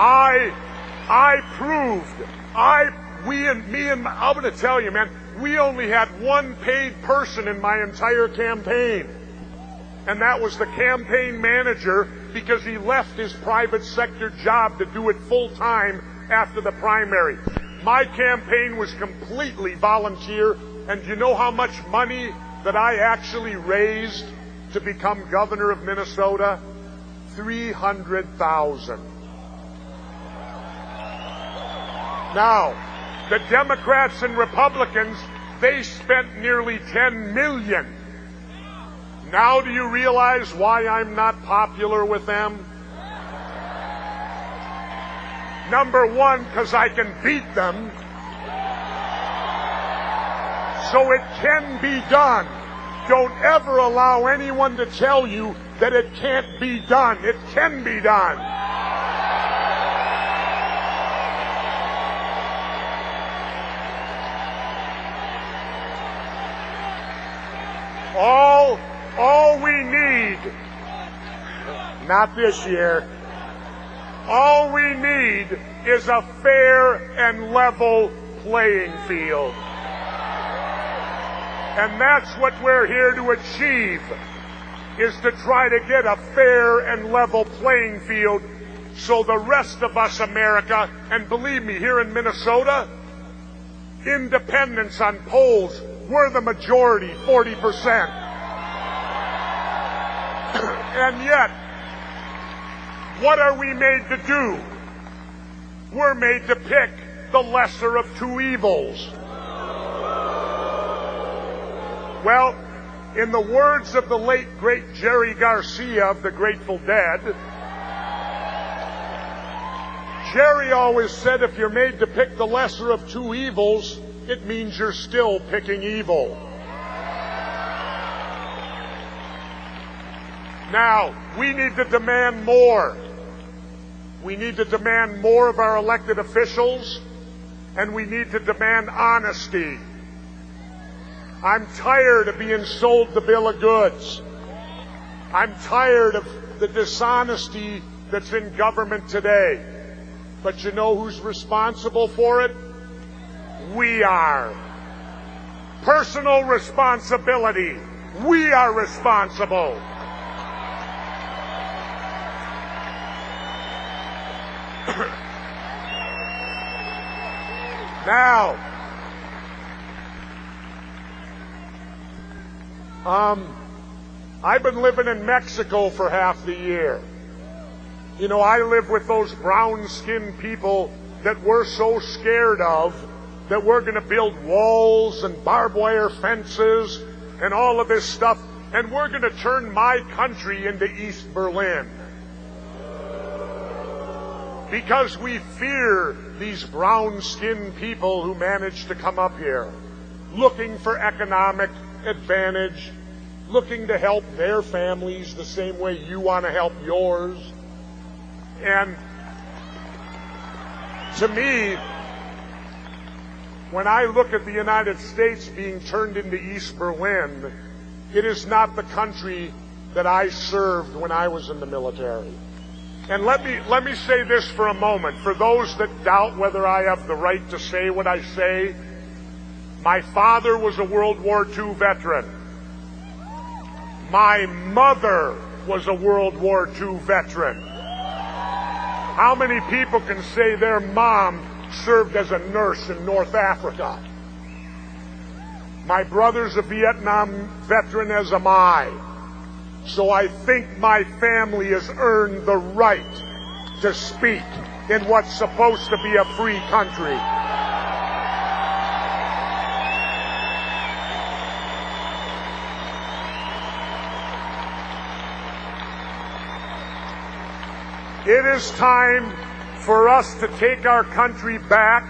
I proved, I'm going to tell you, man, we only had one paid person in my entire campaign. And that was the campaign manager, because he left his private sector job to do it full time after the primary. My campaign was completely volunteer, and do you know how much money that I actually raised to become governor of Minnesota? $300,000. Now, the Democrats and Republicans, they spent nearly $10 million. Now do you realize why I'm not popular with them? Number one, because I can beat them. So it can be done. Don't ever allow anyone to tell you that it can't be done. It can be done. All we need, not this year, all we need is a fair and level playing field. And that's what we're here to achieve, is to try to get a fair and level playing field so the rest of us, America, and believe me, here in Minnesota, independents on polls, we're the majority, 40%. And yet, what are we made to do? We're made to pick the lesser of two evils. Well, in the words of the late, great Jerry Garcia of the Grateful Dead, Jerry always said if you're made to pick the lesser of two evils, it means you're still picking evil. Now, we need to demand more. We need to demand more of our elected officials, and we need to demand honesty. I'm tired of being sold the bill of goods. I'm tired of the dishonesty that's in government today. But you know who's responsible for it? We are. Personal responsibility. We are responsible. Now, I've been living in Mexico for half the year. You know, I live with those brown-skinned people that we're so scared of that we're going to build walls and barbed wire fences and all of this stuff, and we're going to turn my country into East Berlin. Because we fear these brown-skinned people who manage to come up here, looking for economic advantage, looking to help their families the same way you want to help yours. And to me, when I look at the United States being turned into East Berlin, it is not the country that I served when I was in the military. And let me say this for a moment. For those that doubt whether I have the right to say what I say, my father was a World War II veteran. My mother was a World War II veteran. How many people can say their mom served as a nurse in North Africa? My brother's a Vietnam veteran, as am I. So I think my family has earned the right to speak in what's supposed to be a free country. It is time for us to take our country back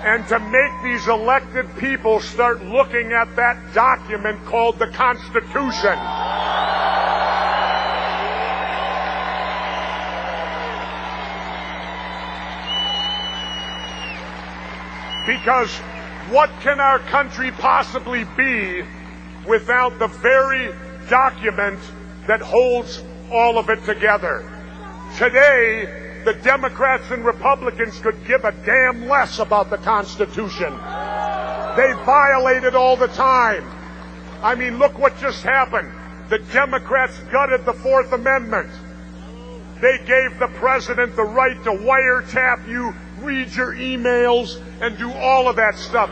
and to make these elected people start looking at that document called the Constitution. Because what can our country possibly be without the very document that holds all of it together? Today, the Democrats and Republicans could give a damn less about the Constitution. They violate it all the time. I mean, look what just happened. The Democrats gutted the Fourth Amendment. They gave the president the right to wiretap you, read your emails, and do all of that stuff.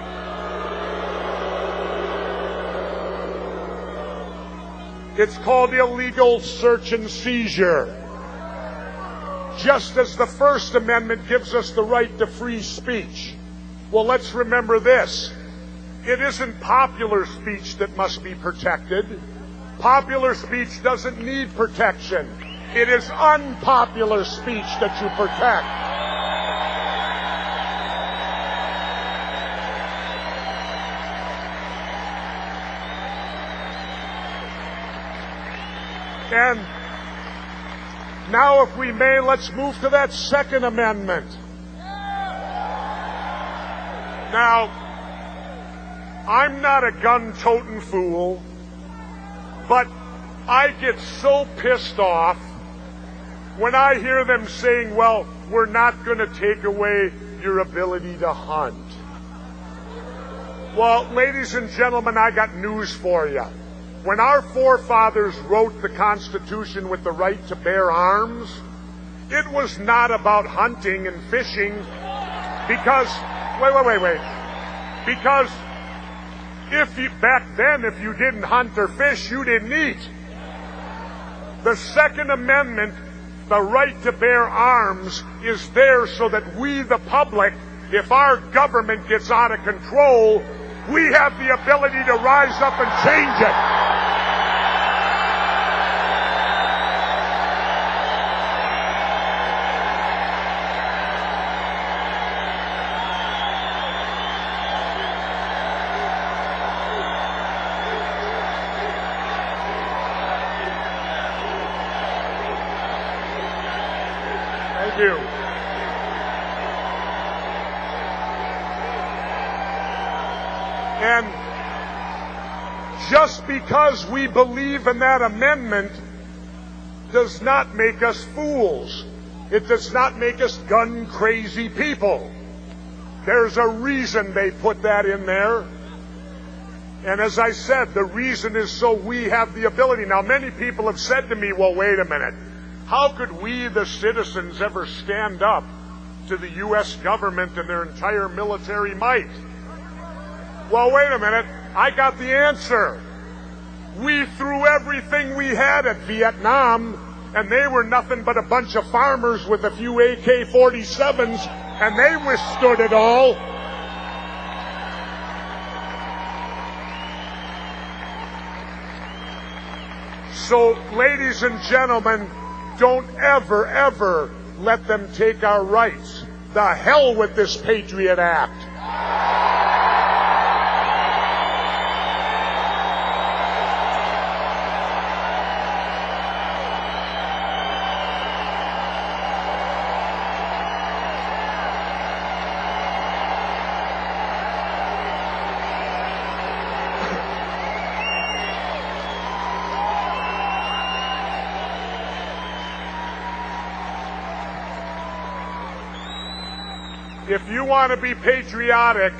It's called illegal search and seizure. Just as the First Amendment gives us the right to free speech. Well, let's remember this. It isn't popular speech that must be protected. Popular speech doesn't need protection. It is unpopular speech that you protect. And now, if we may, let's move to that Second Amendment. Now, I'm not a gun-toting fool, but I get so pissed off when I hear them saying, well, we're not going to take away your ability to hunt. Well, ladies and gentlemen, I got news for you. When our forefathers wrote the Constitution with the right to bear arms, it was not about hunting and fishing because, wait. Because back then, if you didn't hunt or fish, you didn't eat. The Second Amendment, the right to bear arms, is there so that we, the public, if our government gets out of control, we have the ability to rise up and change it. Thank you. And just because we believe in that amendment does not make us fools. It does not make us gun-crazy people. There's a reason they put that in there. And as I said, the reason is so we have the ability. Now, many people have said to me, well, wait a minute. How could we, the citizens, ever stand up to the U.S. government and their entire military might? Well, wait a minute. I got the answer. We threw everything we had at Vietnam, and they were nothing but a bunch of farmers with a few AK-47s, and they withstood it all. So, ladies and gentlemen, don't ever let them take our rights. The hell with this Patriot Act. If you want to be patriotic,